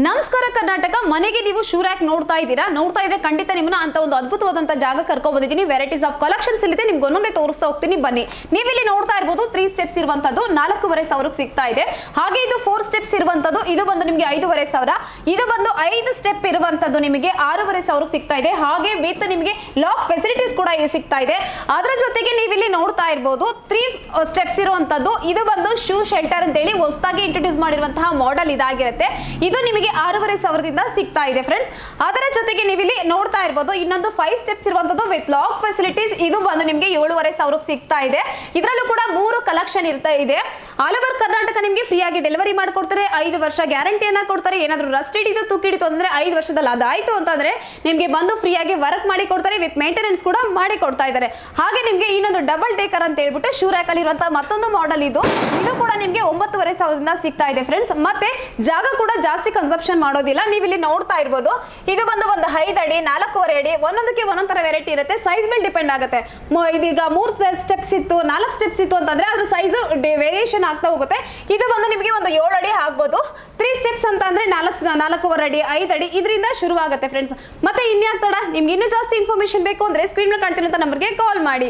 ನಮಸ್ಕಾರ ಕರ್ನಾಟಕ. ಮನೆಗೆ ನೀವು ಶೂ ರ್ಯಾಕ್ ನೋಡ್ತಾ ಇದ್ರೆ ಖಂಡಿತ ನಿಮ್ಮನ್ನ ಅಂತ ಒಂದು ಅದ್ಭುತವಾದಂತ ಜಾಗ ಕರ್ಕೊಂಡು ಬಂದಿದ್ದೀನಿ. ವೆರೈಟೀಸ್ ಆಫ್ ಕಲೆಕ್ಷನ್ಸ್ ಇಲ್ಲಿದೆ, ನಿಮ್ಗೆ ಒಂದೊಂದೇ ತೋರಿಸ್ತಾ ಹೋಗ್ತೀನಿ, ಬನ್ನಿ. ನೀವು ಇಲ್ಲಿ ನೋಡ್ತಾ ಇರಬಹುದು 3 ಸ್ಟೆಪ್ಸ್ ಇರುವಂತದ್ದು 4,500 ಸಿಗ್ತಾ ಇದೆ. ಹಾಗೆ ಇದು 4 ಸ್ಟೆಪ್ಸ್ ಇರುವಂತದ್ದು, ಇದು ಬಂದು ನಿಮಗೆ 5,500. ಇದು ಬಂದು 5 ಸ್ಟೆಪ್ ಇರುವಂತದ್ದು ನಿಮಗೆ 6,500 ಸಿಗ್ತಾ ಇದೆ. ಹಾಗೆ ವಿತ್ ನಿಮಗೆ ಲಾಕ್ ಫೆಸಿಲಿಟೀಸ್ ಕೂಡ ಇಲ್ಲಿ ಸಿಗ್ತಾ ಇದೆ. ಅದರ ಜೊತೆಗೆ ನೀವು ಇಲ್ಲಿ ನೋಡ್ತಾ ಇರಬಹುದು 3 ಸ್ಟೆಪ್ಸ್ ಇರುವಂತದ್ದು, ಇದು ಬಂದು ಶೂ ಶೆಲ್ಟರ್ ಅಂತ ಹೇಳಿ ಹೊಸದಾಗಿ ಇಂಟ್ರೊಡ್ಯೂಸ್ ಮಾಡಿರುವಂತಹ ಮಾಡೆಲ್ ಇದಾಗಿರುತ್ತೆ. ಇದು ನಿಮಗೆ 6,500ದಿಂದ ಸಿಗ್ತಾ ಇದೆ ಫ್ರೆಂಡ್ಸ್. ಅದರ ಜೊತೆಗೆ ನೀವು ಇಲ್ಲಿ ನೋಡ್ತಾ ಇರಬಹುದು ಇನ್ನೊಂದು 5 ಸ್ಟೆಪ್ಸ್ ಇರುವಂತದ್ದು ವಿತ್ ಲಾಕ್ ಫೆಸಿಲಿಟೀಸ್, ಇದು ಬಂದು ನಿಮಗೆ 7,500 ಸಿಗ್ತಾ ಇದೆ. ಇದರಲ್ಲೂ ಕೂಡ 3 ಕಲೆಕ್ಷನ್ ಇರ್ತಾ ಇದೆ. ಆಲ್ ಓವರ್ ಕರ್ನಾಟಕ ನಿಮಗೆ ಫ್ರೀ ಆಗಿ ಡೆಲಿವರಿ ಮಾಡ್ಕೊಡ್ತಾರೆ. 5 ವರ್ಷ ಗ್ಯಾರಂಟಿಯನ್ನ ಕೊಡ್ತಾರೆ. ಏನಾದರೂ ರಸ್ಟ್ ಹಿಡಿದು ತುಕ್ಕಿಡಿತು ಅಂದ್ರೆ 5 ವರ್ಷದಲ್ಲಿ ಅದಾಯ್ತು ಅಂತಂದ್ರೆ ನಿಮಗೆ ಬಂದು ಫ್ರೀ ಆಗಿ ವರ್ಕ್ ಮಾಡಿ ಕೊಡ್ತಾರೆ, ವಿತ್ ಮೇಂಟೆನೆನ್ಸ್ ಕೂಡ ಮಾಡಿ ಕೊಡ್ತಾ ಇದ್ದಾರೆ. ಹಾಗೆ ನಿಮಗೆ ಇನ್ನೊಂದು ಡಬಲ್ ಟೇಕರ್ ಅಂತ ಹೇಳ್ಬಿಟ್ಟು ಶೂ ರ್ಯಾಕ್ ಅಲ್ಲಿ ಇರುವಂತಹ ಮತ್ತೊಂದು ಮಾಡೆಲ್ ಇದು ಕೂಡ ನಿಮಗೆ 9,500ದಿಂದ ಸಿಗ್ತಾ ಇದೆ ಫ್ರೆಂಡ್ಸ್. ಮತ್ತೆ ಜಾಗ ಕೂಡ ಜಾಸ್ತಿ ಕನ್ಸಂಪ್ಷನ್ ಮಾಡೋದಿಲ್ಲ. ನೀವು ಇಲ್ಲಿ ನೋಡ್ತಾ ಇರಬಹುದು ಇದು ಬಂದು ಒಂದು 5 ಅಡಿ 4.5 ಅಡಿ, ಒಂದೊಂದಕ್ಕೆ ಒಂದೊಂದ್ ತರ ವೆರೈಟಿ ಇರುತ್ತೆ. ಸೈಜ್ ಮೇಲೆ ಡಿಪೆಂಡ್ ಆಗುತ್ತೆ. ಇದೀಗ 3 ಸ್ಟೆಪ್ಸ್ ಇತ್ತು 4 ಸ್ಟೆಪ್ಸ್ ಇತ್ತು ಅಂತಂದ್ರೆ ಅದ್ರ ಸೈಜ್ ವೇರಿಯೇಷನ್ ಆಗ್ತಾ ಹೋಗುತ್ತೆ. ಇದು ಬಂದು ನಿಮಗೆ ಒಂದು 7 ಅಡಿ ಆಗ್ಬೋದು. 3 ಸ್ಟೆಪ್ಸ್ ಅಂತ ಅಂದ್ರೆ 4.5 ಅಡಿ 5 ಅಡಿ ಇದರಿಂದ ಶುರುವಾಗುತ್ತೆ ಫ್ರೆಂಡ್ಸ್. ಮತ್ತೆ ಇನ್ಯಾಕ್ ತಡ, ನಿಮ್ಗೆ ಇನ್ನೂ ಜಾಸ್ತಿ ಇನ್ಫಾರ್ಮೇಶನ್ ಬೇಕು ಅಂದ್ರೆ ಸ್ಕ್ರೀನ್ ಮೇಲೆ ಕಾಣ್ತಿರುವಂತ ನಂಬರ್ಗೆ ಕಾಲ್ ಮಾಡಿ.